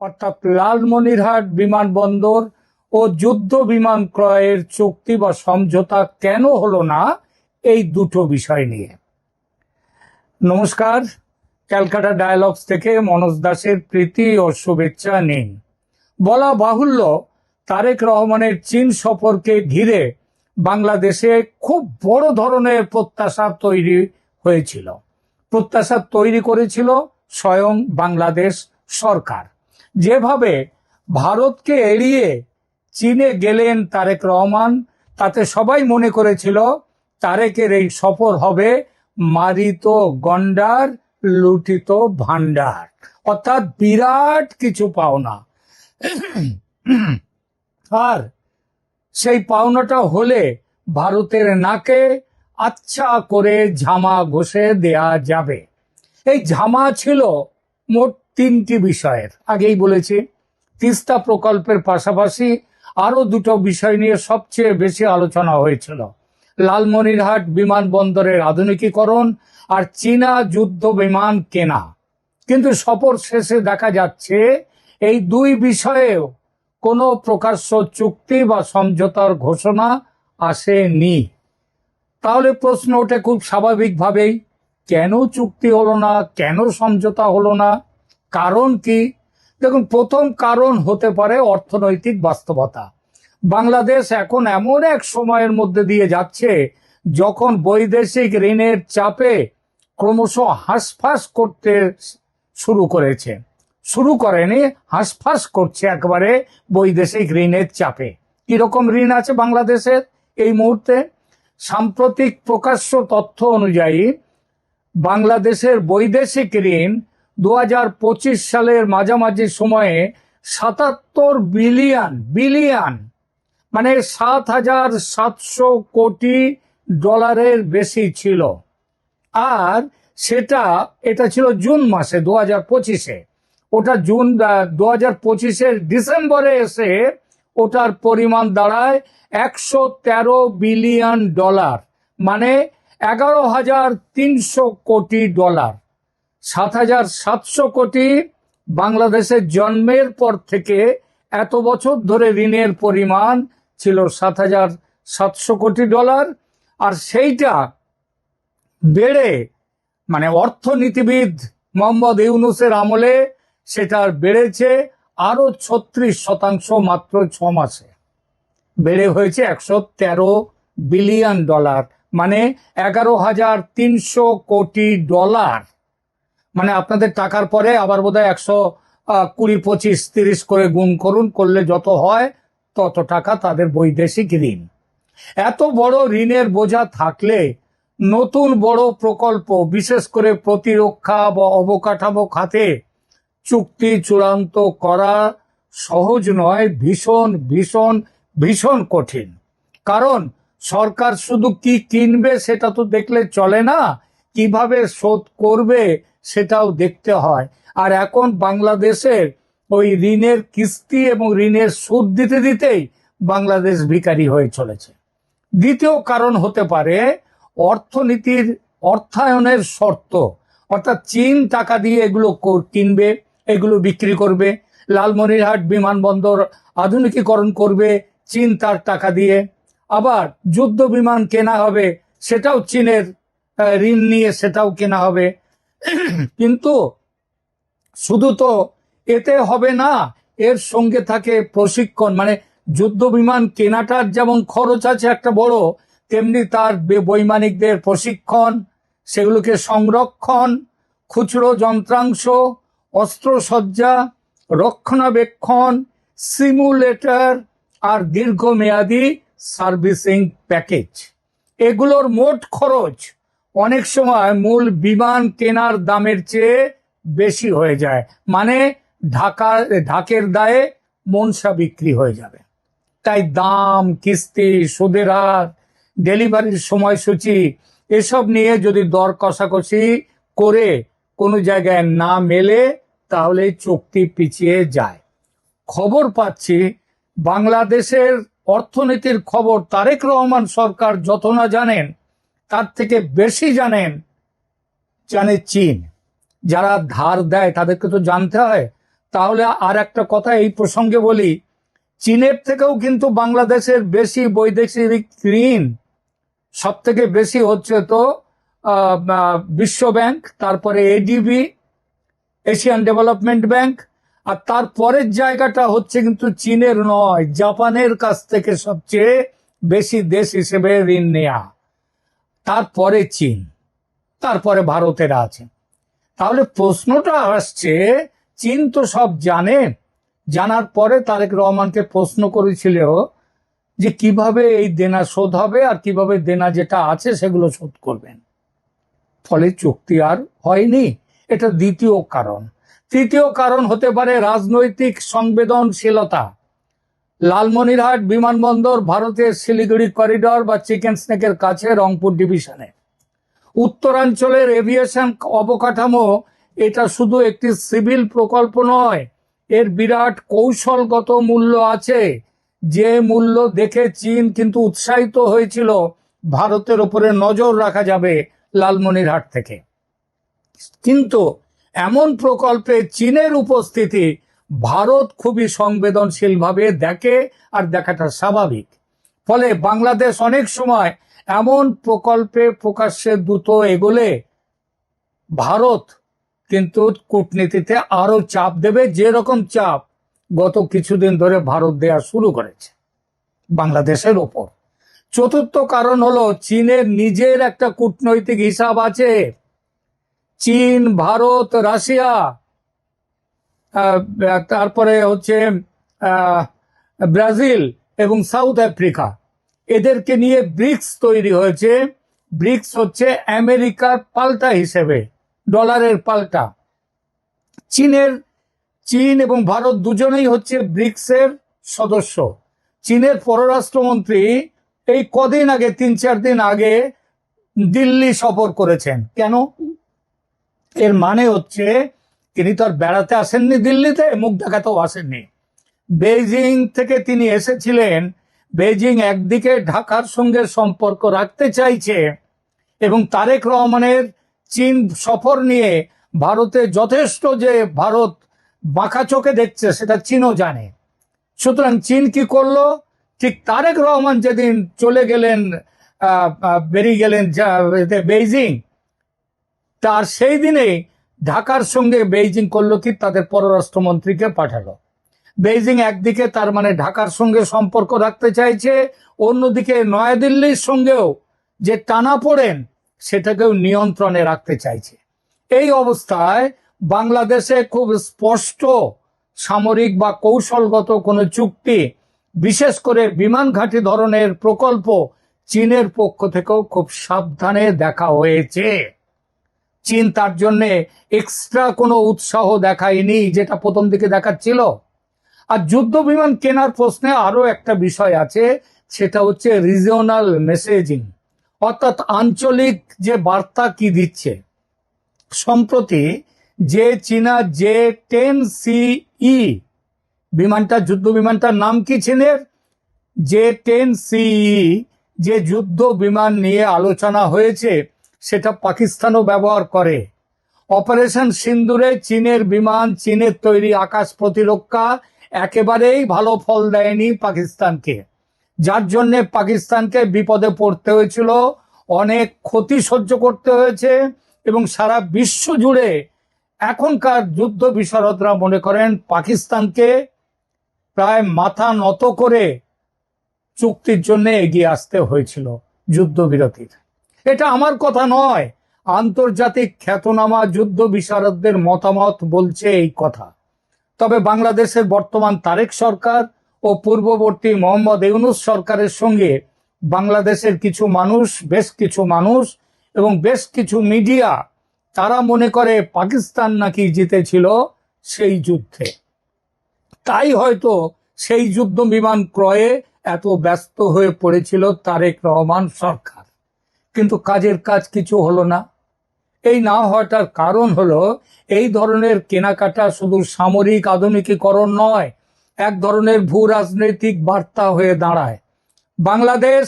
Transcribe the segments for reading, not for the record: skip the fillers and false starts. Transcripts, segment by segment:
অর্থাৎ লালমনিরহাট বিমানবন্দর ও যুদ্ধ বিমান ক্রয়ের চুক্তি বা সমঝোতা কেন হলো না, এই দুটো বিষয় নিয়ে। নমস্কার, ক্যালকাটা ডায়ালগস থেকে মনোজ দাসের প্রীতি ও শুভেচ্ছা নিন। বলা বাহুল্য, তারেক রহমানের চীন সফরকে ঘিরে বাংলাদেশে খুব বড় ধরনের প্রত্যাশা তৈরি হয়েছিল। প্রত্যাশা তৈরি করেছিল স্বয়ং বাংলাদেশ সরকার। যেভাবে ভারতকে এড়িয়ে চীনে গেলেন তারেক রহমান, তাতে সবাই মনে করেছিল তারেকের এই সফর হবে মারিত গন্ডার লুঠিত ভান্ডার, অর্থাৎ বিরাট কিছু পাওনা। আর সেই পাওনাটা হলে ভারতের নাকে আচ্ছা করে ঝামা ঘষে দেয়া যাবে। এই ঝামা ছিল মোট তিনটি বিষয়ের, আগেই বলেছি। তিস্তা প্রকল্পের পাশাপাশি আরো দুটো বিষয় নিয়ে সবচেয়ে বেশি আলোচনা হয়েছিল: লালমনিরহাট বিমানবন্দরের আধুনিকীকরণ আর চীনা যুদ্ধ বিমান কেনা। কিন্তু সফর শেষে দেখা যাচ্ছে এই দুই বিষয়েও কোনো প্রকাশ্য চুক্তি বা সমঝোতার ঘোষণা আসেনি। তাহলে প্রশ্ন ওঠে খুব স্বাভাবিকভাবেই, কেন চুক্তি হলো না, কেন সমঝোতা হলো না? কারণ কি? দেখুন, প্রথম কারণ হতে পারে অর্থনৈতিক বাস্তবতা। বাংলাদেশ এখন এমন এক সময়ের মধ্যে দিয়ে যাচ্ছে যখন বৈদেশিক ঋণের চাপে ক্রমশ হাঁসফাঁস করতে শুরু করেনি, হাঁসফাঁস করছে একেবারে বৈদেশিক ঋণের চাপে। কিরকম ঋণ আছে বাংলাদেশের এই মুহূর্তে? সাম্প্রতিক প্রকাশ্য তথ্য অনুযায়ী বাংলাদেশের বৈদেশিক ঋণ 2025 সালের মাঝামাঝি সময়ে 77 বিলিয়ন মানে 7,700 কোটি ডলারের বেশি ছিল। আর এটা ছিল জুন মাসে 2025-এ। ওটা 2025-এর ডিসেম্বরে এসে ওটার পরিমাণ দাঁড়ায় 113 বিলিয়ন ডলার, মানে 11,300 কোটি ডলার। 7,700 কোটি বাংলাদেশের জন্মের পর থেকে এত বছর ধরে ঋণের পরিমাণ ছিল 7,700 কোটি ডলার। আর সেইটা বেড়ে, মানে অর্থনীতিবিদ মোহাম্মদ ইউনূসের আমলে সেটা বেড়েছে আরো 36% মাত্র 6 মাসে। বেড়ে হয়েছে 113 বিলিয়ন ডলার, মানে 11,300 কোটি ডলার। মানে আপনাদের টাকার পরে আবার বোধহয় 120, 25, 30 করে গুণ করলে যত হয় তত টাকা তাদের বৈদেশিক ঋণ। এত বড় ঋণের বোঝা থাকলে নতুন বড় প্রকল্প, বিশেষ করে প্রতিরক্ষা বা অবকাঠামো খাতে চুক্তি চূড়ান্ত করা সহজ নয়, ভীষণ ভীষণ ভীষণ কঠিন। কারণ সরকার শুধু কি কিনবে সেটা তো দেখলে চলে না, কিভাবে শোধ করবে সেটাও দেখতে হয়। আর এখন বাংলাদেশের ওই ঋণের কিস্তি এবং ঋণের সুদ দিতে দিতেই বাংলাদেশ ভিখারি হয়ে চলেছে। দ্বিতীয় কারণ হতে পারে অর্থনীতির অর্থায়নের শর্ত, অর্থাৎ চীন টাকা দিয়ে এগুলো কিনবে, এগুলো বিক্রি করবে। লালমনিরহাট বিমানবন্দর আধুনিকীকরণ করবে চীন তার টাকা দিয়ে। আবার যুদ্ধ বিমান কেনা হবে, সেটাও চীনের ঋণ নিয়ে সেটাও কেনা হবে। কিন্তু শুধু তো এতে হবে না, এর সঙ্গে থাকে প্রশিক্ষণ। মানে যুদ্ধ বিমান কেনাটার যেমন খরচ আছে একটা বড়, তেমনি তার বৈমানিকদের প্রশিক্ষণ, সেগুলোকে সংরক্ষণ, খুচরো যন্ত্রাংশ, অস্ত্রসজ্জা, রক্ষণাবেক্ষণ, সিমুলেটর আর দীর্ঘমেয়াদী সার্ভিসিং প্যাকেজ, এগুলোর মোট খরচ অনেক সময় মূল বিমান কেনার দামের চেয়ে বেশি হয়ে যায়। মানে ঢাকের দায়ে মনসা বিক্রি হয়ে যাবে। তাই দাম, কিস্তি, সুদের হার, ডেলিভারির সময়সূচি, এসব নিয়ে যদি দর কষাকষি করে কোনো জায়গায় না মেলে তাহলে চুক্তি পিছিয়ে যায়। খবর পাচ্ছি বাংলাদেশের অর্থনীতির খবর তারেক রহমান সরকার যত না জানেন তার থেকে বেশি জানে চীন। যারা ধার দেয় তাদেরকে তো জানতে হয় তাহলে আর একটা কথা এই প্রসঙ্গে বলি, চীনের থেকেও কিন্তু বাংলাদেশের বেশি বৈদেশিক ঋণ সব থেকে বেশি হচ্ছে তো বিশ্ব ব্যাংক, তারপরে এডিবি, এশিয়ান ডেভেলপমেন্ট ব্যাংক, আর তারপরের জায়গাটা হচ্ছে কিন্তু চীনের নয়, জাপানের কাছ থেকে সবচেয়ে বেশি দেশ হিসেবে ঋণ নেয়া, তারপরে চীন, তারপরে ভারতের আছে। তাহলে প্রশ্নটা আসছে, চীন তো সব জানে, জানার পরে তারেক রহমানকে প্রশ্ন করেছিল যে কিভাবে এই দেনা শোধ হবে আর কিভাবে দেনা যেটা আছে সেগুলো শোধ করবেন। ফলে চুক্তি আর হয়নি। এটা দ্বিতীয় কারণ। তৃতীয় কারণ হতে পারে রাজনৈতিক সংবেদনশীলতা। লালমনিরহাট বিমানবন্দর ভারতের শিলিগুড়ি করিডর বা চিকেন স্নেকের কাছে রংপুর ডিভিশনে। উত্তরাঞ্চলের এভিয়েশন অবকাঠামো এটা শুধু একটি সিভিল প্রকল্প নয়, এর বিরাট কৌশলগত মূল্য আছে, যে মূল্য দেখে চীন কিন্তু উৎসাহিত হয়েছিল ভারতের উপরে নজর রাখা যাবে লালমনিরহাট থেকে। কিন্তু এমন প্রকল্পে চীনের উপস্থিতি ভারত খুবই সংবেদনশীলভাবে দেখে, আর দেখাটা স্বাভাবিক। ফলে বাংলাদেশ অনেক সময় এমন প্রকল্পে প্রকাশ্যে দ্রুত এগোলে ভারত কিন্তু কূটনীতিতে আরো চাপ দেবে, যেরকম চাপ গত কিছুদিন ধরে ভারত দেয়া শুরু করেছে বাংলাদেশের ওপর। চতুর্থ কারণ হলো চীনের নিজের একটা কূটনৈতিক হিসাব আছে। চীন, ভারত, রাশিয়া, তারপরে হচ্ছে ব্রাজিল এবং সাউথ আফ্রিকা, এদেরকে নিয়ে ব্রিক্স তৈরি হয়েছে। ব্রিক্স হচ্ছে আমেরিকার পাল্টা হিসেবে, ডলারের পাল্টা। চীন এবং ভারত দুজনেই হচ্ছে ব্রিক্সের সদস্য। চীনের পররাষ্ট্রমন্ত্রী এই কদিন আগে, 3-4 দিন আগে দিল্লি সফর করেছেন। কেন? এর মানে হচ্ছে তিনি তো আর বেড়াতে আসেননি দিল্লিতে, মুখ দেখাতেও আসেননি। বেইজিং থেকে তিনি এসেছিলেন। বেইজিং একদিকে ঢাকার সঙ্গে সম্পর্ক রাখতে চাইছে এবং তারেক রহমানের চীন সফর নিয়ে ভারতে যথেষ্ট যে ভারত বাঁকা চোখে দেখছে সেটা চীনও জানে। সুতরাং চীন কি করলো, ঠিক তারেক রহমান যেদিন চলে গেলেন, বেরিয়ে গেলেন বেইজিং, তার সেই দিনে ঢাকার সঙ্গে বেইজিং করলো কি, তাদের পররাষ্ট্রমন্ত্রীকে পাঠালো। বেইজিং একদিকে তার মানে ঢাকার সঙ্গে সম্পর্ক রাখতে চাইছে, অন্যদিকে নয়াদিল্লির সঙ্গেও যে টানাপোড়েন সেটাকেও নিয়ন্ত্রণে রাখতে চাইছে। এই অবস্থায় বাংলাদেশে খুব স্পষ্ট সামরিক বা কৌশলগত কোনো চুক্তি, বিশেষ করে বিমান ঘাঁটি ধরনের প্রকল্প চীনের পক্ষ থেকেও খুব সাবধানে দেখা হয়েছে। চীন তার জন্য এক্সট্রা কোনো উৎসাহ দেখায়নি, যেটা প্রথম দিকে দেখাচ্ছিল। আর যুদ্ধ বিমান কেনার প্রশ্নে আরো একটা বিষয় আছে, সেটা হচ্ছে রিজিওনাল মেসেজিং, অর্থাৎ আঞ্চলিক যে বার্তা কি দিচ্ছে। সম্প্রতি যে চীনা J-10CE বিমানটা, যুদ্ধ বিমানটার নাম কি চীনের? J-10CE, যে যুদ্ধ বিমান নিয়ে আলোচনা হয়েছে, সেটা পাকিস্তানও ব্যবহার করে। অপারেশন সিন্দুরে চীনের বিমান, চীনের তৈরি আকাশ প্রতিরক্ষা একেবারেই ভালো ফল দেয়নি পাকিস্তানকে, যার জন্য পাকিস্তানকে বিপদে পড়তে হয়েছিল, অনেক ক্ষতি সহ্য করতে হয়েছে। এবং সারা বিশ্ব জুড়ে এখনকার যুদ্ধ বিশারদরা মনে করেন পাকিস্তানকে প্রায় মাথা নত করে চুক্তির জন্য এগিয়ে আসতে হয়েছিল যুদ্ধবিরতির। এটা আমার কথা নয়, আন্তর্জাতিক খ্যাতনামা যুদ্ধ বিশারদদের মতামত বলছে এই কথা। তবে বাংলাদেশের বর্তমান তারেক সরকার ও পূর্ববর্তী মোহাম্মদ ইউনূস সরকারের সঙ্গে বাংলাদেশের কিছু মানুষ, বেশ কিছু মানুষ এবং বেশ কিছু মিডিয়া, তারা মনে করে পাকিস্তান নাকি জিতেছিল সেই যুদ্ধে, তাই হয়তো সেই যুদ্ধ বিমান ক্রয়ে এত ব্যস্ত হয়ে পড়েছিল তারেক রহমান সরকার। কিন্তু কাজের কাজ কিছু হলো না। এই না হওয়াটার কারণ হলো এই ধরনের কেনাকাটা শুধু সামরিক আধুনিকীকরণ নয়, এক ধরনের ভূ রাজনৈতিক বার্তা হয়ে দাঁড়ায়। বাংলাদেশ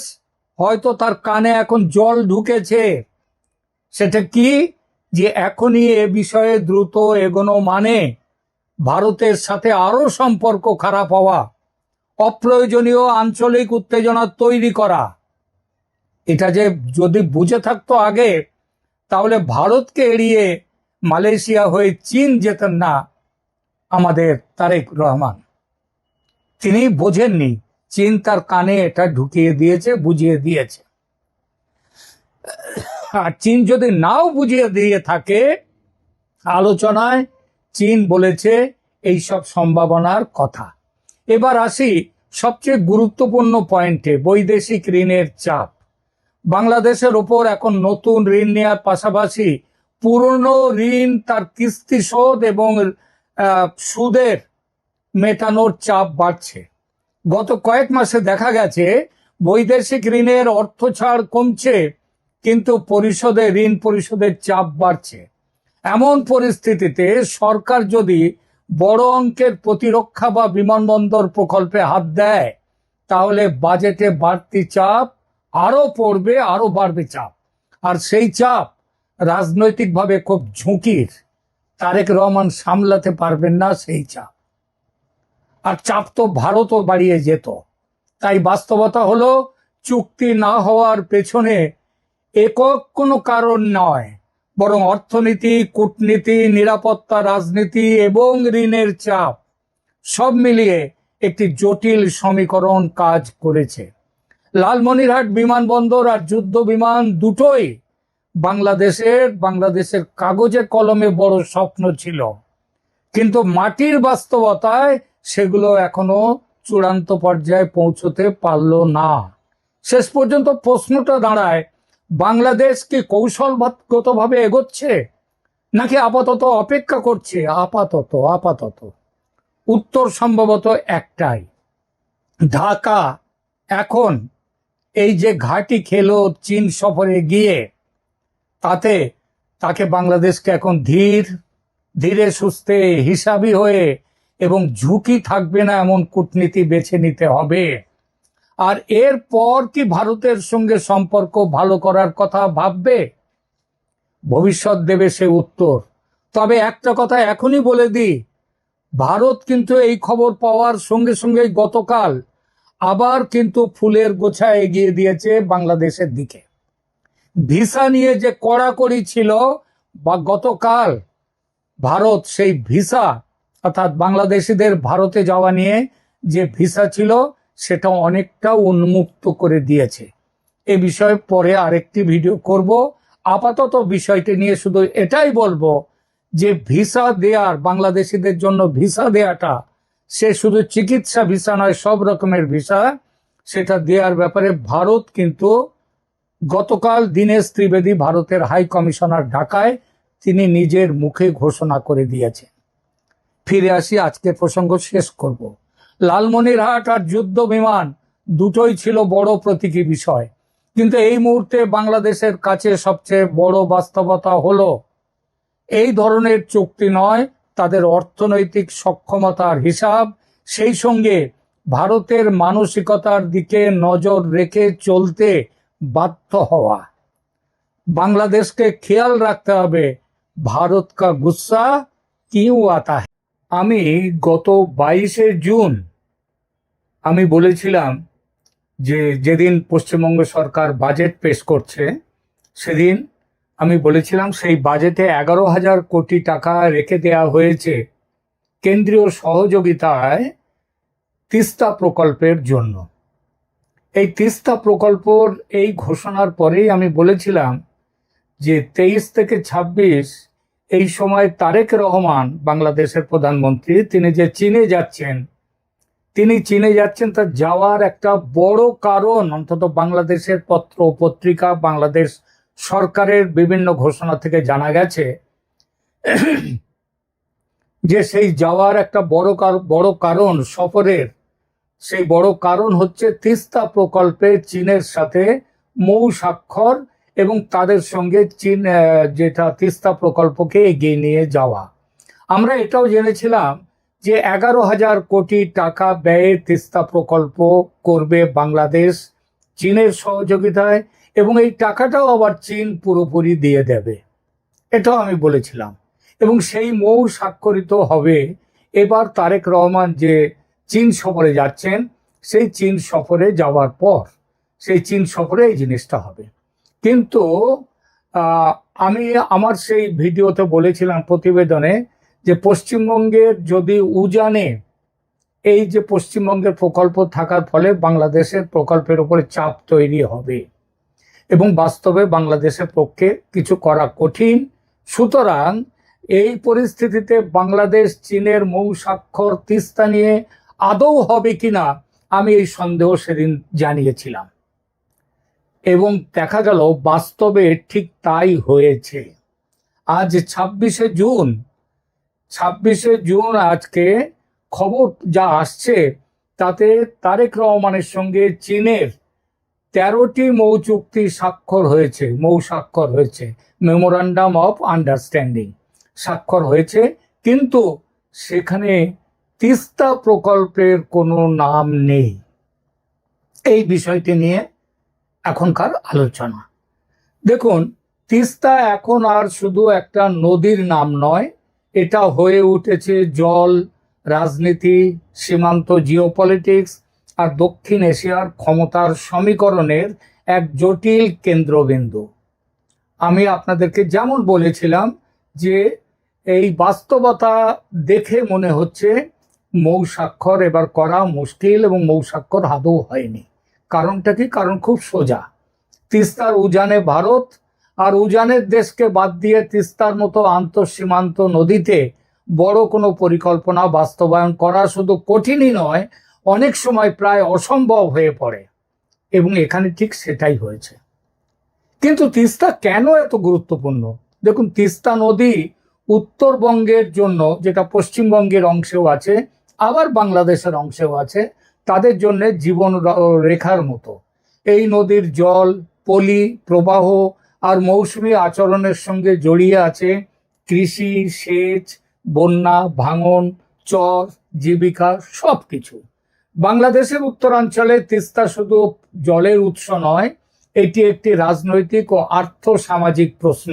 হয়তো তার কানে এখন জল ঢুকেছে। সেটা কি? যে এখনই এ বিষয়ে দ্রুত এগোনো মানে ভারতের সাথে আরো সম্পর্ক খারাপ হওয়া, অপ্রয়োজনীয় আঞ্চলিক উত্তেজনা তৈরি করা, এটা যে যদি বুঝে থাকতো আগে, তাহলে ভারতকে এড়িয়ে মালয়েশিয়া হয়ে চীন যেতেন না আমাদের তারেক রহমান। তিনি বোঝেননি, চীন তার কানে এটা ঢুকিয়ে দিয়েছে, বুঝিয়ে দিয়েছে। আর চীন যদি নাও বুঝিয়ে দিয়ে থাকে, আলোচনায় চীন বলেছে এইসব সম্ভাবনার কথা। এবার আসি সবচেয়ে গুরুত্বপূর্ণ পয়েন্টে, বৈদেশিক ঋণের চাপ। বাংলাদেশের ওপর এখন নতুন ঋণ নেওয়ার পাশাপাশি পুরনো ঋণ তার কিস্তি শোধ এবং সুদের মেটানোর চাপ বাড়ছে। গত কয়েক মাসে দেখা গেছে বৈদেশিক ঋণের অর্থ ছাড় কমছে, কিন্তু ঋণ পরিশোধের চাপ বাড়ছে। এমন পরিস্থিতিতে সরকার যদি বড় অঙ্কের প্রতিরক্ষা বা বিমানবন্দর প্রকল্পে হাত দেয়, তাহলে বাজেটে বাড়তি চাপ আরো পড়বে, আরো বাড়বে চাপ। আর সেই চাপ রাজনৈতিকভাবে খুব ঝুঁকির। তারেক রহমান সামলাতে পারবেন না সেই চাপ। আর চাপ তো ভারতও বাড়িয়ে যেত। তাই বাস্তবতা হলো, চুক্তি না হওয়ার পেছনে একক কোনো কারণ নয়, বরং অর্থনীতি, কূটনীতি, নিরাপত্তা, রাজনীতি এবং ঋণের চাপ সব মিলিয়ে একটি জটিল সমীকরণ কাজ করেছে। লালমনিরহাট বিমানবন্দর আর যুদ্ধ বিমান দুটোই বাংলাদেশের কাগজে কলমে বড় স্বপ্ন ছিল, কিন্তু মাটির বাস্তবতায় সেগুলো এখনো চূড়ান্ত পর্যায়ে পৌঁছতে পারল না। শেষ পর্যন্ত প্রশ্নটা দাঁড়ায়, বাংলাদেশ কি কৌশলগতভাবে এগোচ্ছে নাকি আপাতত অপেক্ষা করছে? আপাতত উত্তর সম্ভবত একটাই। ঢাকা এখন এই যে ঘাঁটি খেলো চীন সফরে গিয়ে, তাকে বাংলাদেশকে এখন ধীরে সুস্থে, হিসাবি হয়ে এবং ঝুঁকি থাকবে না এমন কূটনীতি বেছে নিতে হবে। আর এরপর কি ভারতের সঙ্গে সম্পর্ক ভালো করার কথা ভাববে? ভবিষ্যৎ দেবে সে উত্তর। তবে একটা কথা এখনই বলে দিই, ভারত কিন্তু এই খবর পাওয়ার সঙ্গে সঙ্গে গতকাল আবার কিন্তু ফুলের গোছা এগিয়ে দিয়েছে বাংলাদেশের দিকে। ভিসা নিয়ে যে কড়াকড়ি ছিল, বা গতকাল ভারত সেই ভিসা, অর্থাৎ বাংলাদেশিদের ভারতে যাওয়া নিয়ে যে ভিসা ছিল, সেটা অনেকটা উন্মুক্ত করে দিয়েছে। এ বিষয়ে পরে আরেকটি ভিডিও করব। আপাতত বিষয়টি নিয়ে শুধু এটাই বলবো যে বাংলাদেশিদের জন্য ভিসা দেয়াটা, সে শুধু চিকিৎসা ভিসা নয়, সব রকমের ভিসা, সেটা দেওয়ার ব্যাপারে ভারত কিন্তু গতকাল দীনেশ ত্রিবেদী, ভারতের হাই কমিশনার ঢাকায়, তিনি নিজের মুখে ঘোষণা করে দিয়েছেন। ফিরে আসি, আজকের প্রসঙ্গ শেষ করব। লালমনিরহাট আর যুদ্ধ বিমান দুটোই ছিল বড় প্রতীকী বিষয়, কিন্তু এই মুহূর্তে বাংলাদেশের কাছে সবচেয়ে বড় বাস্তবতা হলো, এই ধরনের চুক্তি নয়, তাদের অর্থনৈতিক সক্ষমতার হিসাব, সেই সঙ্গে ভারতের মানসিকতার দিকে নজর রেখে চলতে বাধ্য হওয়া। বাংলাদেশকে খেয়াল রাখতে হবে, ভারত কা গুসা কিউ আতা হ্যায়। আমি গত 22শে জুন আমি বলেছিলাম যে যেদিন পশ্চিমবঙ্গ সরকার বাজেট পেশ করছে, সেদিন আমি বলেছিলাম সেই বাজেটে 11,000 কোটি টাকা রেখে দেওয়া হয়েছে কেন্দ্রীয় সহযোগিতায় তিস্তা প্রকল্পের জন্য। এই তিস্তা প্রকল্পর এই ঘোষণার পরেই আমি বলেছিলাম যে 23 থেকে 26 এই সময় তারেক রহমান, বাংলাদেশের প্রধানমন্ত্রী, তিনি যে চীনে যাচ্ছেন তার যাওয়ার একটা বড় কারণ, অন্তত বাংলাদেশের পত্র পত্রিকা, বাংলাদেশ সরকারের বিভিন্ন ঘোষণা থেকে জানা গেছে যে সেই যাওয়ার একটা বড় কারণ সফরের, সেই বড় কারণ হচ্ছে তিস্তা প্রকল্পে চীনের সাথে মৌ স্বাক্ষর এবং তাদের সঙ্গে চীন যেটা তিস্তা প্রকল্পকে এগিয়ে নিয়ে যাওয়া। আমরা এটাও জেনেছিলাম যে 11,000 কোটি টাকা ব্যয়ে তিস্তা প্রকল্প করবে বাংলাদেশ চীনের সহযোগিতায়, এবং এই টাকাটাও আবার চীন পুরোপুরি দিয়ে দেবে, এটাও আমি বলেছিলাম। এবং সেই মৌ স্বাক্ষরিত হবে এবার তারেক রহমান যে চীন সফরে যাচ্ছেন, সেই চীন সফরে যাওয়ার পর সেই চীন সফরে এই জিনিসটা হবে। কিন্তু আমি আমার সেই ভিডিওতে বলেছিলাম, প্রতিবেদনে, যে পশ্চিমবঙ্গের যদি উজানে এই যে পশ্চিমবঙ্গের প্রকল্প থাকার ফলে বাংলাদেশের প্রকল্পের উপরে চাপ তৈরি হবে এবং বাস্তবে বাংলাদেশের পক্ষে কিছু করা কঠিন। সুতরাং এই পরিস্থিতিতে বাংলাদেশ চীনের মৌ স্বাক্ষর তিস্তা নিয়ে আদৌ হবে কিনা আমি এই সন্দেহ সেদিন জানিয়েছিলাম, এবং দেখা গেল বাস্তবে ঠিক তাই হয়েছে। আজ 26শে জুন আজকে খবর যা আসছে তাতে তারেক রহমানের সঙ্গে চীনের 13টি মৌ চুক্তি মৌ স্বাক্ষর হয়েছে, মেমোরান্ডাম অফ আন্ডারস্ট্যান্ডিং স্বাক্ষর হয়েছে, কিন্তু সেখানে তিস্তা প্রকল্পের কোনো নাম নেই। এই বিষয়টি নিয়ে এখনকার আলোচনা। দেখুন, তিস্তা এখন আর শুধু একটা নদীর নাম নয়, এটা হয়ে উঠেছে জল, রাজনীতি, সীমান্ত জিওপলিটিক্স আর দক্ষিণ এশিয়ার ক্ষমতার সমীকরণের এক জটিল কেন্দ্রবিন্দু। আমি আপনাদেরকে যেমন বলেছিলাম যে এই বাস্তবতা দেখে মনে হচ্ছে মৌ স্বাক্ষর এবার করা মুশকিল, এবং মৌ স্বাক্ষর আদৌ হয়নি। কারণটা কি? কারণ খুব সোজা। তিস্তার উজানে ভারত, আর উজানের দেশকে বাদ দিয়ে তিস্তার মতো আন্তঃসীমান্ত নদীতে বড় কোনো পরিকল্পনা বাস্তবায়ন করা শুধু কঠিনই নয়, অনেক সময় প্রায় অসম্ভব হয়ে পড়ে, এবং এখানে ঠিক সেটাই হয়েছে। কিন্তু তিস্তা কেন এত গুরুত্বপূর্ণ? দেখুন, তিস্তা নদী উত্তরবঙ্গের জন্য, যেটা পশ্চিমবঙ্গের অংশেও আছে আবার বাংলাদেশের অংশেও আছে, তাদের জন্য জীবন রেখার মতো। এই নদীর জল, পলি, প্রবাহ আর মৌসুমী আচরণের সঙ্গে জড়িয়ে আছে কৃষি, সেচ, বন্যা, ভাঙন, চর, জীবিকা, সব কিছু। বাংলাদেশের উত্তরাঞ্চলে তিস্তা শুধু জলের উৎস নয়, এটি একটি রাজনৈতিক ও আর্থ-সামাজিক প্রশ্ন।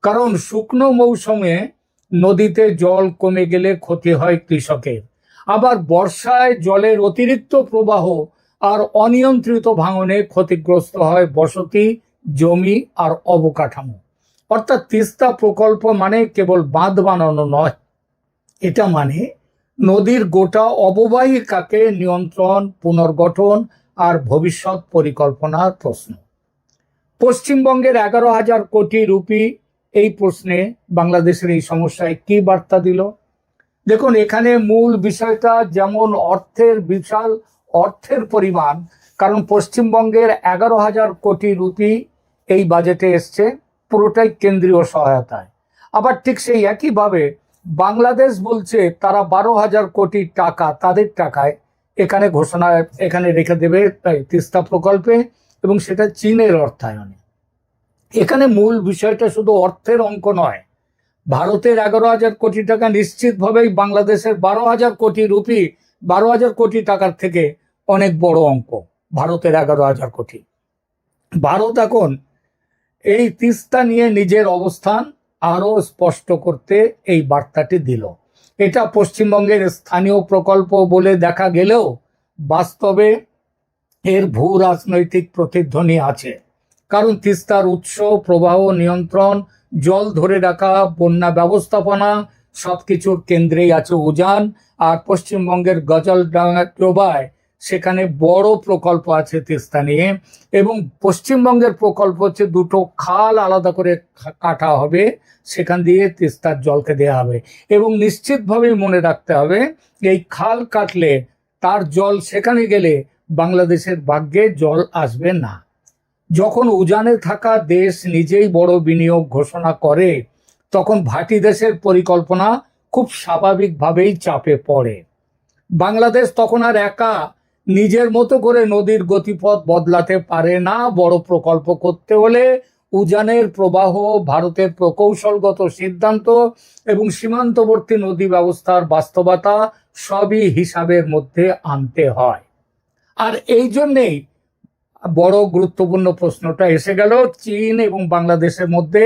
কারণ শুকনো মৌসুমে নদীতে জল কমে গেলে ক্ষতি হয় কৃষকের, আবার বর্ষায় জলের অতিরিক্ত প্রবাহ আর অনিয়ন্ত্রিত ভাঙনে ক্ষতিগ্রস্ত হয় বসতি, জমি আর অবকাঠামো। অর্থাৎ তিস্তা প্রকল্প মানে কেবল বাঁধ বানানো নয়, এটা মানে নদীর গোটা অববাহিকাকে নিয়ন্ত্রণ, পুনর্গঠন আর ভবিষ্যৎ পরিকল্পনার প্রশ্ন। পশ্চিমবঙ্গের 11,000 কোটি রুপি এই প্রশ্নে বাংলাদেশের এই সমস্যায় কি বার্তা দিল? দেখুন, এখানে মূল বিষয়টা যেমন বিশাল অর্থের পরিমাণ, কারণ পশ্চিমবঙ্গের 11,000 কোটি রুপি এই বাজেটে এসছে, পুরোটাই কেন্দ্রীয় সহায়তায়। আবার ঠিক সেই একইভাবে বাংলাদেশ বলছে তারা 12,000 কোটি টাকা তাদের টাকায় এখানে রেখে দেবে তিস্তা প্রকল্পে, এবং সেটা চীনের অর্থায়নে। এখানে মূল বিষয়টা শুধু অর্থের অঙ্ক নয়। ভারতের 11,000 কোটি টাকা নিশ্চিতভাবেই বাংলাদেশের 12,000 কোটি রুপি, 12,000 কোটি টাকার থেকে অনেক বড় অঙ্ক। ভারতের 11,000 কোটি। ভারত এখন এই তিস্তা নিয়ে নিজের অবস্থান আরো স্পষ্ট করতে এই বার্তাটি দিল। এটা পশ্চিমবঙ্গের স্থানীয় প্রকল্প বলে দেখা গেলেও বাস্তবে এর ভূ রাজনৈতিক প্রতিধ্বনি আছে। কারণ তিস্তার উৎস, প্রবাহ নিয়ন্ত্রণ, জল ধরে রাখা, বন্যা ব্যবস্থাপনা, সবকিছুর কেন্দ্রেই আছে উজান। আর পশ্চিমবঙ্গের গজলডোবায় সেখানে বড় প্রকল্প আছে তিস্তা নিয়ে, এবং পশ্চিমবঙ্গের প্রকল্প হচ্ছে দুটো খাল আলাদা করে কাটা হবে, সেখান দিয়ে তিস্তার জলকে দেওয়া হবে। এবং নিশ্চিতভাবেই মনে রাখতে হবে, এই খাল কাটলে তার জল সেখানে গেলে বাংলাদেশের ভাগ্যে জল আসবে না। যখন উজানে থাকা দেশ নিজেই বড় বিনিয়োগ ঘোষণা করে, তখন ভাটি দেশের পরিকল্পনা খুব স্বাভাবিকভাবেই চাপে পড়ে। বাংলাদেশ তখন আর একা নিজের মতো করে নদীর গতিপথ বদলাতে পারে না। বড় প্রকল্প করতে হলে উজানের প্রবাহ, ভারতের প্রকৌশলগত সিদ্ধান্ত এবং সীমান্তবর্তী নদী ব্যবস্থার বাস্তবতা সবই হিসাবের মধ্যে আনতে হয়। আর এই জন্যেই বড় গুরুত্বপূর্ণ প্রশ্নটা এসে গেল, চীন এবং বাংলাদেশের মধ্যে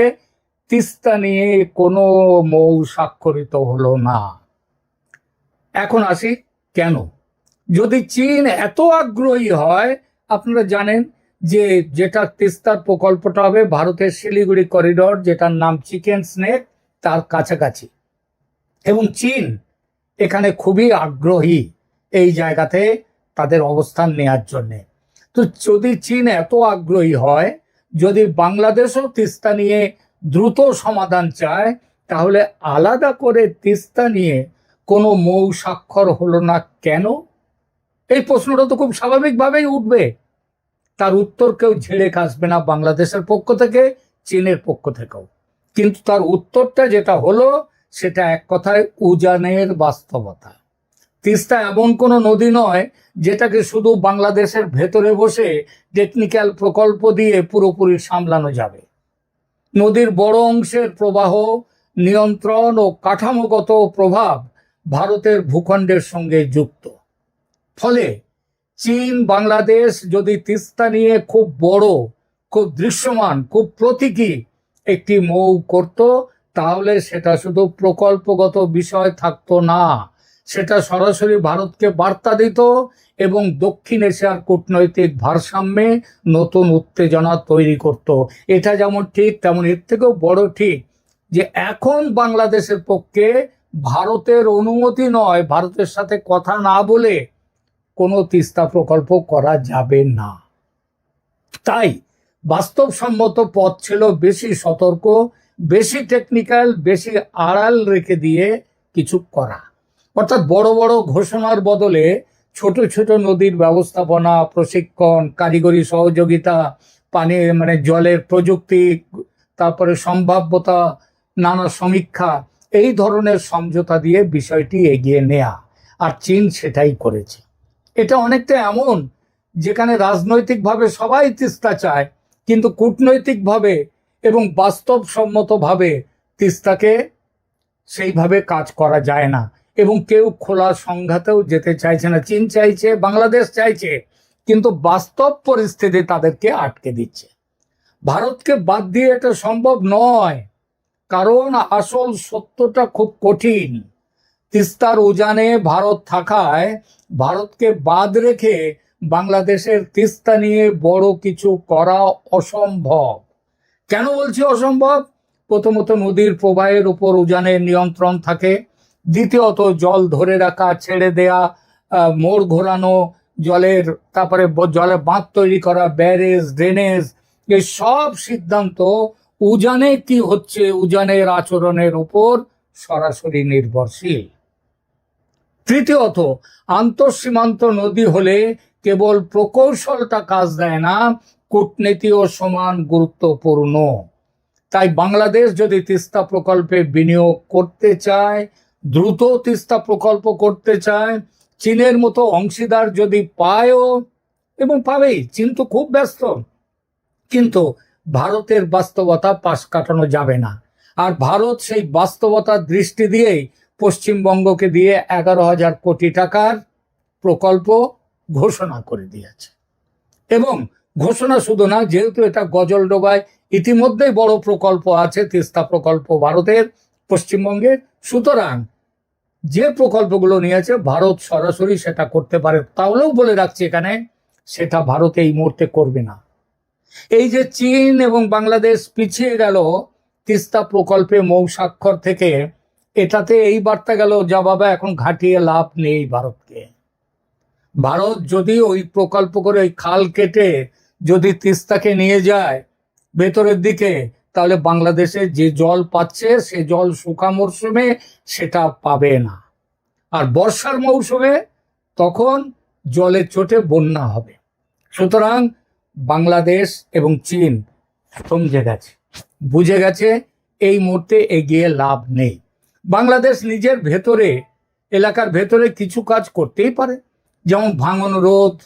তিস্তা নিয়ে কোনো মৌ স্বাক্ষরিত হলো না। এখন আসি কেন। যদি চীন এত আগ্রহী হয়, আপনারা জানেন যে যেটা তিস্তার প্রকল্পটা হবে ভারতের শিলিগুড়ি করিডোর, যেটার নাম চিকেন স্নেক, তার কাছাকাছি, এবং চীন এখানে খুবই আগ্রহী এই জায়গাতে তাদের অবস্থান নেয়ার জন্যে। তো যদি চীন এত আগ্রহী হয়, যদি বাংলাদেশও তিস্তা নিয়ে দ্রুত সমাধান চায়, তাহলে আলাদা করে তিস্তা নিয়ে কোনো মৌ স্বাক্ষর হলো না কেন? এই প্রশ্নটা তো খুব স্বাভাবিকভাবেই উঠবে। তার উত্তর কেউ ঝেড়ে কাশবে না, বাংলাদেশের পক্ষ থেকে, চীনের পক্ষ থেকেও। কিন্তু তার উত্তরটা যেটা হলো, সেটা এক কথায় উজানের বাস্তবতা। তিস্তা এমন কোনো নদী নয় যেটাকে শুধু বাংলাদেশের ভেতরে বসে টেকনিক্যাল প্রকল্প দিয়ে পুরোপুরি সামলানো যাবে। নদীর বড় অংশের প্রবাহ নিয়ন্ত্রণ ও কাঠামোগত প্রভাব ভারতের ভূখণ্ডের সঙ্গে যুক্ত। ফলে চীন বাংলাদেশ যদি তিস্তা নিয়ে খুব বড়, খুব দৃশ্যমান, খুব প্রতীকী একটি মৌ করত, তাহলে সেটা শুধু প্রকল্পগত বিষয় থাকতো না, সেটা সরাসরি ভারতকে বার্তা দিত এবং দক্ষিণ এশিয়ার কূটনৈতিক ভারসাম্যে নতুন উত্তেজনা তৈরি করত। এটা যেমন ঠিক, তেমন এর থেকেও বড় ঠিক যে এখন বাংলাদেশের পক্ষে ভারতের অনুমতি নয়, ভারতের সাথে কথা না বলে কোনো তিস্তা প্রকল্প করা যাবে না। তাই বাস্তবসম্মত পথ ছিল বেশি সতর্ক, বেশি টেকনিক্যাল, বেশি আড়াল রেখে দিয়ে কিছু করা। অর্থাৎ বড় বড় ঘোষণার বদলে ছোট ছোট নদীর ব্যবস্থাপনা, প্রশিক্ষণ, কারিগরি সহযোগিতা, পানি জলের প্রযুক্তি, তারপরে সম্ভাব্যতা, নানা সমীক্ষা, এই ধরনের সমঝোতা দিয়ে বিষয়টি এগিয়ে নেয়া। আর চীন সেটাই করেছে। এটা অনেকটা এমন যেখানে রাজনৈতিকভাবে সবাই তিস্তা চায়, কিন্তু কূটনৈতিকভাবে এবং বাস্তবসম্মতভাবে তিস্তাকে সেইভাবে কাজ করা যায় না, এবং কেউ খোলা সংঘাতেও যেতে চাইছে না। চীন চাইছে, বাংলাদেশ চাইছে, কিন্তু বাস্তব পরিস্থিতি তাদেরকে আটকে দিচ্ছে। ভারতকে বাদ দিয়ে এটা সম্ভব নয়, কারণ আসল সত্যটা খুব কঠিন। তিস্তার উজানে ভারত থাকায় ভারতকে বাদ রেখে বাংলাদেশের তিস্তা নিয়ে বড় কিছু করা অসম্ভব। কেন বলছি অসম্ভব? প্রথমত, নদীর প্রবাহের উপর উজানের নিয়ন্ত্রণ থাকে। দ্বিতীয়ত, জল ধরে রাখা, ছেড়ে দেয়া, মোড় ঘোরানো জলের, তারপরে জলের বাঁধ তৈরি করা, ব্যারেজ, ড্রেনেজ, এই সব সিদ্ধান্ত উজানে কি হচ্ছে, উজানের আচরণের উপর সরাসরি নির্ভরশীল। তৃতীয়ত, আন্তঃসীমান্ত নদী হলে কেবল প্রকৌশলটা কাজ দেয় না, কূটনীতিও সমান গুরুত্বপূর্ণ। তাই বাংলাদেশ যদি তিস্তা প্রকল্পে বিনিয়োগ করতে চায়, দ্রুত তিস্তা প্রকল্প করতে চায়, চীনের মতো অংশীদার যদি পায়ও, এবং পাবেই, চীন তো খুব ব্যস্ত, কিন্তু ভারতের বাস্তবতা পাশ কাটানো যাবে না। আর ভারত সেই বাস্তবতার দৃষ্টি দিয়েই পশ্চিমবঙ্গকে দিয়ে 11,000 কোটি টাকার প্রকল্প ঘোষণা করে দিয়েছে। এবং ঘোষণা শুধু না, যেহেতু এটা গজলডোবায় ইতিমধ্যেই বড় প্রকল্প আছে, তিস্তা প্রকল্প ভারতের পশ্চিমবঙ্গের, সুতরাং যে প্রকল্পগুলো নিয়েছে ভারত সরাসরি সেটা করতে পারে। তাহলেও বলে রাখছি এখানে, সেটা ভারত এই মুহূর্তে করবে না। এই যে চীন এবং বাংলাদেশ পিছিয়ে গেল তিস্তা প্রকল্পে মৌ স্বাক্ষর থেকে, এটাতে এই বার্তা গেল, যা বাবা এখন ঘাটিয়ে লাভ নেই ভারতকে। ভারত যদি ওই প্রকল্প করে ওই খাল কেটে যদি তিস্তাকে নিয়ে যায় ভেতরের দিকে, তাহলে বাংলাদেশে যে জল পাচ্ছে সে জল শুকা মরশুমে সেটা পাবে না, আর বর্ষার মৌসুমে তখন জলের চোটে বন্যা হবে। সুতরাং বাংলাদেশ এবং চীন সমঝে গেছে, বুঝে গেছে এই মুহূর্তে এগিয়ে লাভ নেই। বাংলাদেশ নিজের ভেতরে, এলাকার ভেতরে কিছু কাজ করতেই পারে, যেমন ভাঙন রোধ,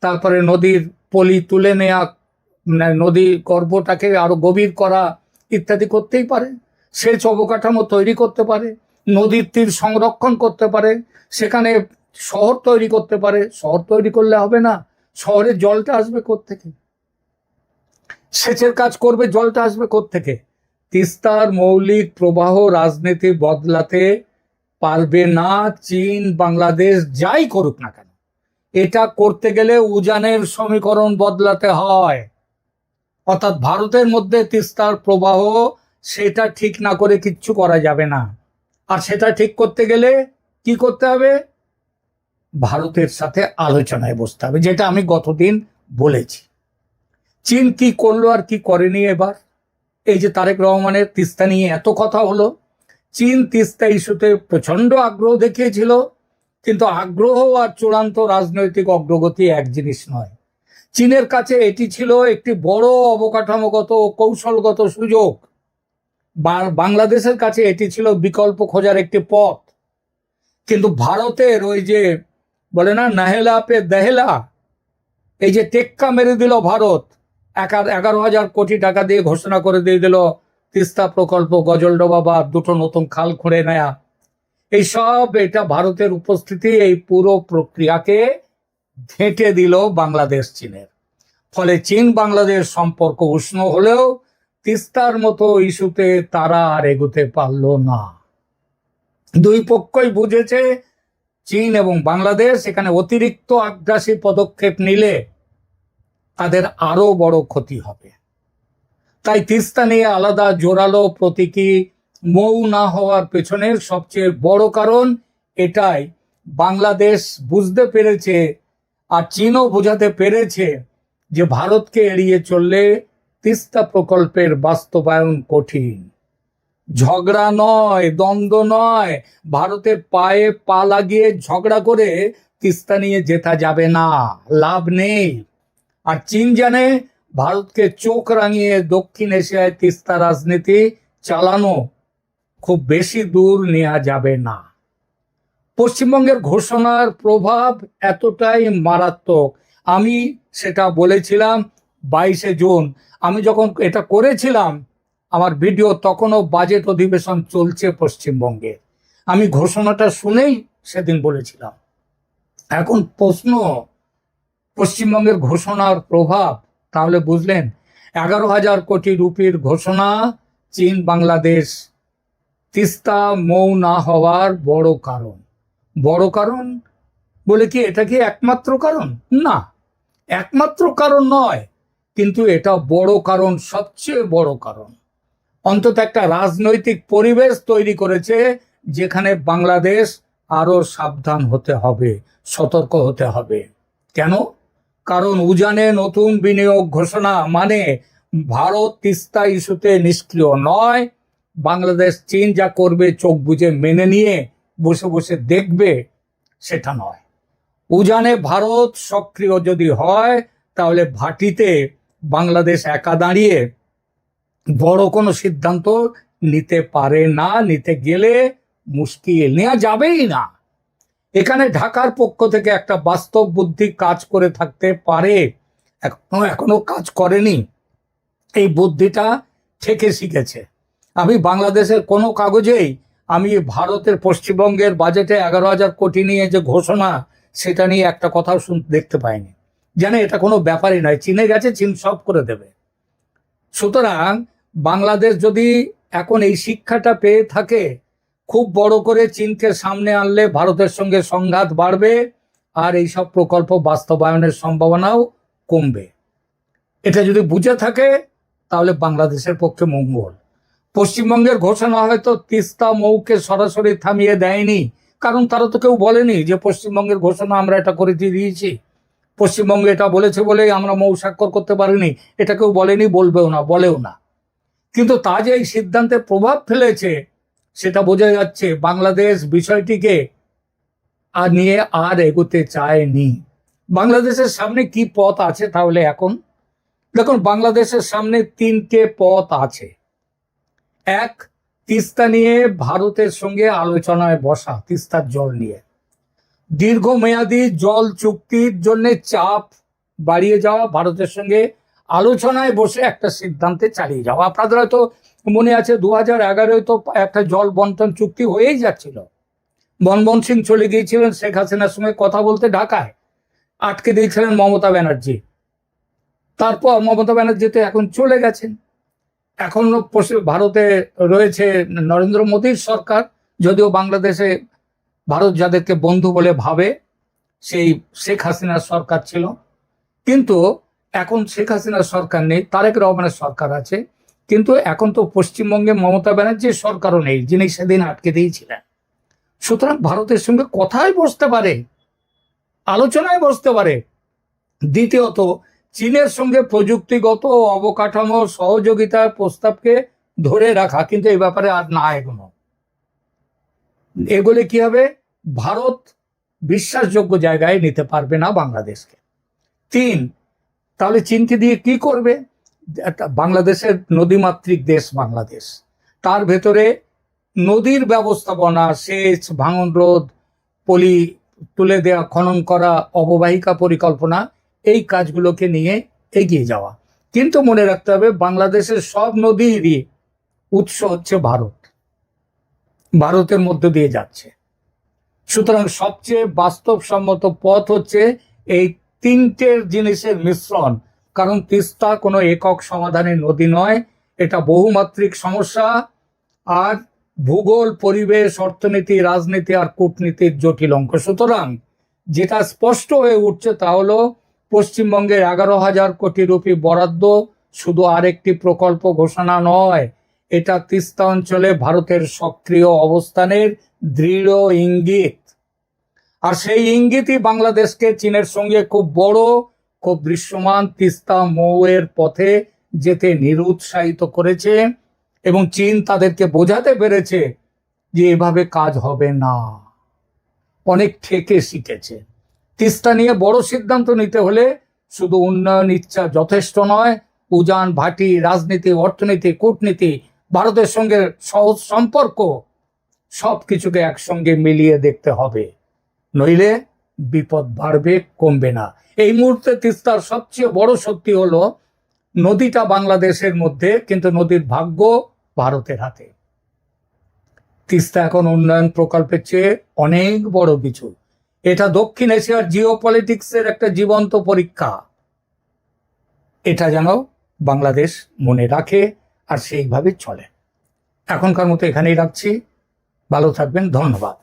তারপরে নদীর পলি তুলে নেওয়া, নদী গর্ভটাকে আরো গভীর করা ইত্যাদি করতেই পারে। সেচ অবকাঠামো তৈরি করতে পারে, নদীর তীর সংরক্ষণ করতে পারে, সেখানে শহর তৈরি করতে পারে। শহর তৈরি করলে হবে না, শহরের জলটা আসবে কোত্থেকে? সেচের কাজ করবে, জলটা আসবে কোত্থেকে? তিস্তার মৌলিক প্রবাহ রাজনীতি বদলাতে পারবে না। চীন বাংলাদেশ যাই করুক না কেন, এটা করতে গেলে উজানের সমীকরণ বদলাতে হয়। অর্থাৎ ভারতের মধ্যে তিস্তার প্রবাহ সেটা ঠিক না করে কিচ্ছু করা যাবে না। আর সেটা ঠিক করতে গেলে কি করতে হবে? ভারতের সাথে আলোচনায় বসতে হবে, যেটা আমি গতদিন বলেছি। চীন কি করলো আর কি করেনি এবার? এই যে তারেক রহমানের তিস্তা নিয়ে এত কথা হলো, চীন তিস্তা ইস্যুতে প্রচন্ড আগ্রহ দেখিয়েছিল, কিন্তু আগ্রহ আর চূড়ান্ত রাজনৈতিক অগ্রগতি এক জিনিস নয়। চীনের কাছে এটি ছিল একটি বড় অবকাঠামোগত ও কৌশলগত সুযোগ। বাংলাদেশের কাছে এটি ছিল বিকল্প খোঁজার একটি পথ। কিন্তু ভারতের ওই যে বলে না, নাহেলা পে দেহেলা, এই যে টেক্কা মেরে দিল ভারত, 11,000 কোটি টাকা দিয়ে ঘোষণা করে দিয়ে দিল তিস্তা প্রকল্প, গজলডোবা বা দুটো নতুন খাল খুঁড়ে নেয়া, এইসব, এটা ভারতের উপস্থিতি এই পুরো প্রক্রিয়াকে ঘেঁটে দিল বাংলাদেশ চীনের। ফলে চীন বাংলাদেশ সম্পর্ক উষ্ণ হলেও তিস্তার মতো ইস্যুতে তারা আর এগোতে পারল না। দুই পক্ষই বুঝেছে চীন এবং বাংলাদেশ এখানে অতিরিক্ত আগ্রাসী পদক্ষেপ নিলে তাদের আরো বড় ক্ষতি হবে। তাই তিস্তা নিয়ে আলাদা জোরালো প্রতীকী মৌ না হওয়ার পেছনের সবচেয়ে বড় কারণ এটাই, বাংলাদেশ বুঝতে পেরেছে আর চীনও বোঝাতে পেরেছে যে ভারতকে এড়িয়ে চললে তিস্তা প্রকল্পের বাস্তবায়ন কঠিন। ঝগড়া নয়, দ্বন্দ্ব নয়, ভারতের পায়ে পা লাগিয়ে ঝগড়া করে তিস্তা নিয়ে জেতা যাবে না, লাভ নেই। আর চীন জানে ভারতকে চোখ রাঙিয়ে দক্ষিণ এশিয়ায় তিস্তা রাজনীতি চালানো খুব বেশি দূর নেওয়া যাবে না। পশ্চিমবঙ্গের ঘোষণার প্রভাব এতটাই মারাত্মক, আমি সেটা বলেছিলাম 22শে জুন। আমি যখন এটা করেছিলাম আমার ভিডিও, তখনও বাজেট অধিবেশন চলছে পশ্চিমবঙ্গে। আমি ঘোষণাটা শুনেই সেদিন বলেছিলাম। এখন প্রশ্ন, পশ্চিমবঙ্গের ঘোষণার প্রভাব, তাহলে বুঝলেন 11,000 কোটি রুপির ঘোষণা চীন বাংলাদেশ তিস্তা মৌ না হওয়ার বড় কারণ। বড় কারণ বলে কি এটা কি একমাত্র কারণ? না, একমাত্র কারণ নয়, কিন্তু এটা বড় কারণ, সবচেয়ে বড় কারণ। অন্তত একটা রাজনৈতিক পরিবেশ তৈরি করেছে যেখানে বাংলাদেশ আরো সাবধান হতে হবে, সতর্ক হতে হবে। কেন? কারণ উজানে নতুন বিনিয়োগ ঘোষণা মানে ভারত তিস্তা ইস্যুতে নিষ্ক্রিয় নয়। বাংলাদেশ চীন যা করবে চোখ বুজে মেনে নিয়ে বসে বসে দেখবে, সেটা নয়। উজানে ভারত সক্রিয় যদি হয় তাহলে ভাটিতে বাংলাদেশ একা দাঁড়িয়ে বড় কোনো সিদ্ধান্ত নিতে পারে না, নিতে গেলে মুশকিল, নেওয়া যাবেই না। এখানে ঢাকার পক্ষ থেকে একটা বাস্তব বুদ্ধি কাজ করে থাকতে পারে, এখনো কাজ করেনি। এই বুদ্ধিটা থেকে শিখেছে। আমি বাংলাদেশের কোনো কাগজেই আমি ভারতের পশ্চিমবঙ্গের বাজেটে 11,000 কোটি নিয়ে যে ঘোষণা, সেটা নিয়ে একটা কথাও দেখতে পাইনি। জানে এটা কোনো ব্যাপারই নয়, চীনে গেছে, চীন সব করে দেবে। সুতরাং বাংলাদেশ যদি এখন এই শিক্ষাটা পেয়ে থাকে, খুব বড় করে চীনকে সামনে আনলে ভারতের সঙ্গে সংঘাত বাড়বে আর এইসব প্রকল্প বাস্তবায়নের সম্ভাবনাও কমবে। এটা যদি বুঝে থাকে তাহলে বাংলাদেশের পক্ষে মঙ্গল। পশ্চিমবঙ্গের ঘোষণা হয়তো তিস্তা মৌকে সরাসরি থামিয়ে দেয়নি, কারণ তারা তো কেউ বলেনি যে পশ্চিমবঙ্গের ঘোষণা আমরা এটা করে দিয়েছি, পশ্চিমবঙ্গে এটা বলেছে বলেই আমরা মৌ স্বাক্ষর করতে পারিনি, এটা কেউ বলেনি, বলবেও না, বলেও না। কিন্তু তা যে এই সিদ্ধান্তে প্রভাব ফেলেছে সেটা বোঝা যাচ্ছে। বাংলাদেশ বিষয়টিকে আর নিয়ে আর এগোতে চায়নি। বাংলাদেশের সামনে কি পথ আছে তাহলে? এখন দেখুন, বাংলাদেশের সামনে 3টে পথ আছে। এক, তিস্তা নিয়ে ভারতের সঙ্গে আলোচনায় বসা, তিস্তার জল নিয়ে দীর্ঘমেয়াদী জল চুক্তির জন্য চাপ বাড়িয়ে যাওয়া, ভারতের সঙ্গে আলোচনায় বসে একটা সিদ্ধান্তে চালিয়ে যাওয়া। আপনাদের হয়তো মনে আছে 2011-এ তো একটা জল বন্টন চুক্তি হয়েই যাচ্ছিল। মনমোহন সিং চলে গিয়েছিলেন শেখ হাসিনার সঙ্গে কথা বলতে ঢাকায়, আটকে দিয়েছিলেন মমতা ব্যানার্জি। তারপর মমতা ব্যানার্জি তো এখন চলে গেছেন, এখন ভারতে রয়েছে নরেন্দ্র মোদীর সরকার, যদিও বাংলাদেশে ভারত যাদেরকে বন্ধু বলে ভাবে, সেই শেখ হাসিনার সরকার ছিল। কিন্তু এখন শেখ হাসিনার সরকার নেই, তারেক রহমানের সরকার আছে। কিন্তু এখন তো পশ্চিমবঙ্গে মমতা ব্যানার্জির সরকারও নেই, যিনি সেদিন আটকে দিয়েছিলেন। সুতরাং ভারতের সঙ্গে কথায় বসতে পারে, আলোচনায় বসতে পারে। দ্বিতীয়ত, চীনের সঙ্গে প্রযুক্তিগত ও অবকাঠামো সহযোগিতার প্রস্তাবকে ধরে রাখা, কিন্তু এই ব্যাপারে আর না এগোনো। এগুলো কি হবে? ভারত বিশ্বাসযোগ্য জায়গায় নিতে পারবে না বাংলাদেশকে। 3, তাহলে চীনকে দিয়ে কি করবে? বাংলাদেশের নদীমাতৃক দেশ বাংলাদেশ, তার ভেতরে নদীর ব্যবস্থাপনা, সেচ, ভাঙন রোধ, পলি তুলে দেওয়া, খনন করা, অববাহিকা পরিকল্পনা, এই কাজগুলোকে নিয়ে এগিয়ে যাওয়া। কিন্তু মনে রাখতে হবে, বাংলাদেশের সব নদীরই উৎস হচ্ছে ভারত, ভারতের মধ্য দিয়ে যাচ্ছে। সুতরাং সবচেয়ে বাস্তবসম্মত পথ হচ্ছে এই তিনটের জিনিসের মিশ্রণ। কারণ তিস্তা কোনো একক সমাধানের নদী নয়, এটা বহুমাত্রিক সমস্যা, আর ভূগোল, পরিবেশ, অর্থনীতি, রাজনীতি আর কূটনীতির জটিল অঙ্ক। সুতরাং যেটা স্পষ্ট হয়ে উঠছে তা হলো, পশ্চিমবঙ্গের 11,000 কোটি রুপি বরাদ্দ শুধু আরেকটি প্রকল্প ঘোষণা নয়, এটা তিস্তা অঞ্চলে ভারতের সক্রিয় অবস্থানের দৃঢ় ইঙ্গিত। আর সেই ইঙ্গিতই বাংলাদেশকে চীনের সঙ্গে খুব বড়, খুব দৃশ্যমান তিস্তা মৌয়ের পথে যেতে নিরুৎসাহিত করেছে। এবং চীন তাদেরকে বোঝাতে পেরেছে যে এভাবে কাজ হবে না, অনেক ঠেকে শিখেছে। তিস্তা নিয়ে বড় সিদ্ধান্ত নিতে হলে শুধু উন্নয়ন ইচ্ছা যথেষ্ট নয়, উজান ভাটি, রাজনীতি, অর্থনীতি, কূটনীতি, ভারতের সঙ্গে সহজ সম্পর্ক, সবকিছুকে একসঙ্গে মিলিয়ে দেখতে হবে, নইলে বিপদ বাড়বে, কমবে না। এই মুহূর্তে তিস্তার সবচেয়ে বড় সত্যি হলো, নদীটা বাংলাদেশের মধ্যে, কিন্তু নদীর ভাগ্য ভারতের হাতে। তিস্তা এখন উন্নয়ন প্রকল্পের চেয়ে অনেক বড় কিছু। এটা দক্ষিণ এশিয়ার জিওপলিটিক্সের একটা জীবন্ত পরীক্ষা। এটা যেন বাংলাদেশ মনে রাখে আর সেইভাবে চলে। এখনকার মতো এখানেই রাখছি। ভালো থাকবেন, ধন্যবাদ।